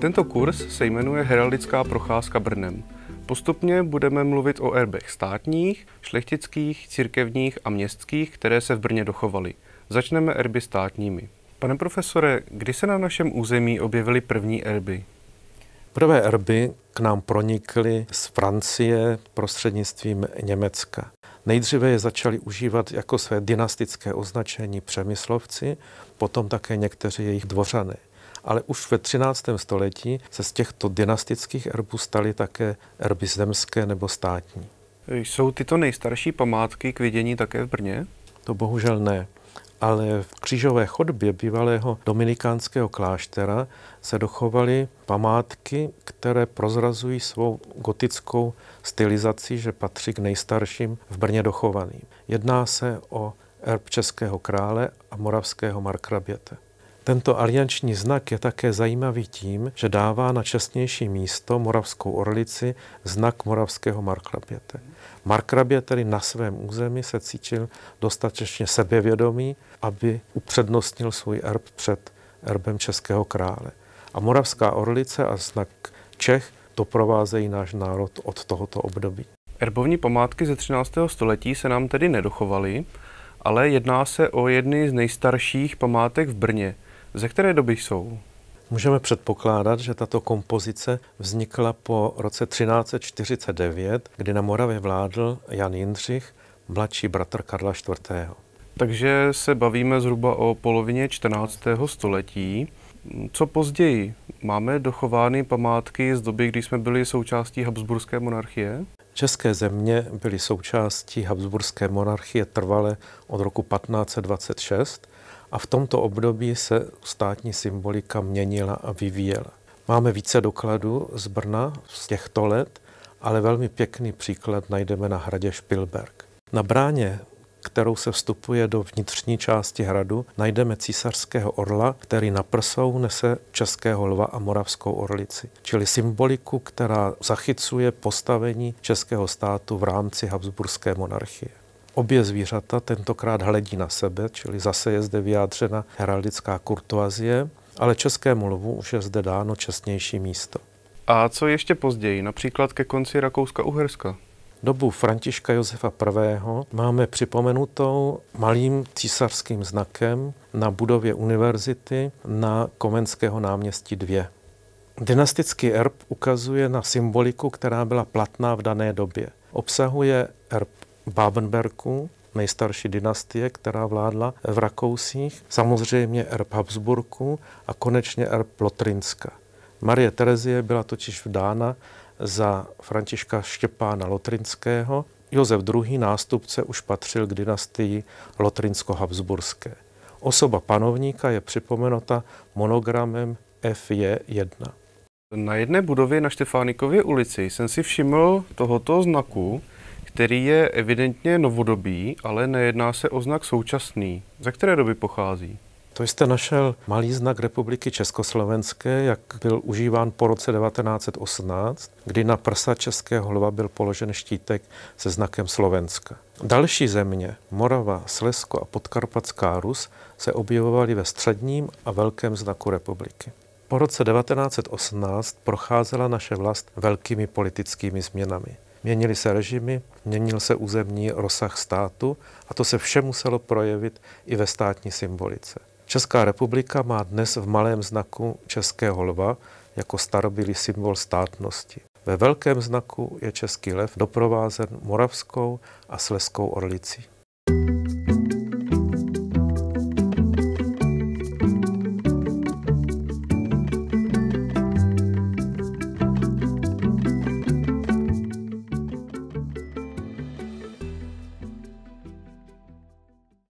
Tento kurz se jmenuje Heraldická procházka Brnem. Postupně budeme mluvit o erbech státních, šlechtických, církevních a městských, které se v Brně dochovaly. Začneme erby státními. Pane profesore, kdy se na našem území objevily první erby? Prvé erby k nám pronikly z Francie prostřednictvím Německa. Nejdříve je začali užívat jako své dynastické označení Přemyslovci, potom také někteří jejich dvořané. Ale už ve 13. století se z těchto dynastických erbů staly také erby zemské nebo státní. Jsou tyto nejstarší památky k vidění také v Brně? To bohužel ne. Ale v křížové chodbě bývalého dominikánského kláštera se dochovaly památky, které prozrazují svou gotickou stylizaci, že patří k nejstarším v Brně dochovaným. Jedná se o erb českého krále a moravského markraběte. Tento alianční znak je také zajímavý tím, že dává na čestnější místo Moravskou Orlici znak moravského markraběte. Markrabě tedy na svém území se cítil dostatečně sebevědomý, aby upřednostnil svůj erb před erbem českého krále. A Moravská Orlice a znak Čech doprovázejí náš národ od tohoto období. Erbovní památky ze 13. století se nám tedy nedochovaly, ale jedná se o jedny z nejstarších památek v Brně. Ze které doby jsou? Můžeme předpokládat, že tato kompozice vznikla po roce 1349, kdy na Moravě vládl Jan Jindřich, mladší bratr Karla IV. Takže se bavíme zhruba o polovině 14. století. Co později? Máme dochovány památky z doby, kdy jsme byli součástí Habsburské monarchie? České země byly součástí Habsburské monarchie trvale od roku 1526 a v tomto období se státní symbolika měnila a vyvíjela. Máme více dokladů z Brna z těchto let, ale velmi pěkný příklad najdeme na hradě Špilberk. Na bráně, kterou se vstupuje do vnitřní části hradu, najdeme císařského orla, který na prsou nese českého lva a moravskou orlici, čili symboliku, která zachycuje postavení českého státu v rámci Habsburské monarchie. Obě zvířata tentokrát hledí na sebe, čili zase je zde vyjádřena heraldická kurtoazie, ale českému lvu už je zde dáno čestnější místo. A co ještě později, například ke konci Rakouska-Uherska? Dobu Františka Josefa I. máme připomenutou malým císařským znakem na budově univerzity na Komenského náměstí 2. Dynastický erb ukazuje na symboliku, která byla platná v dané době. Obsahuje erb Babenberků, nejstarší dynastie, která vládla v Rakousích, samozřejmě erb Habsburků a konečně erb Lotrinska. Marie Terezie byla totiž vdána za Františka Štěpána Lotrinského. Josef II. Nástupce už patřil k dynastii lotrinsko-habsburské. Osoba panovníka je připomenuta monogramem FJ1. Na jedné budově na Štefánikově ulici jsem si všiml tohoto znaku, který je evidentně novodobý, ale nejedná se o znak současný. Ze které doby pochází? To jste našel malý znak Republiky Československé, jak byl užíván po roce 1918, kdy na prsa českého lva byl položen štítek se znakem Slovenska. Další země, Morava, Slezsko a Podkarpatská Rus, se objevovaly ve středním a velkém znaku republiky. Po roce 1918 procházela naše vlast velkými politickými změnami. Měnily se režimy, měnil se územní rozsah státu a to se vše muselo projevit i ve státní symbolice. Česká republika má dnes v malém znaku českého lva jako starobylý symbol státnosti. Ve velkém znaku je český lev doprovázen moravskou a slezskou orlicí.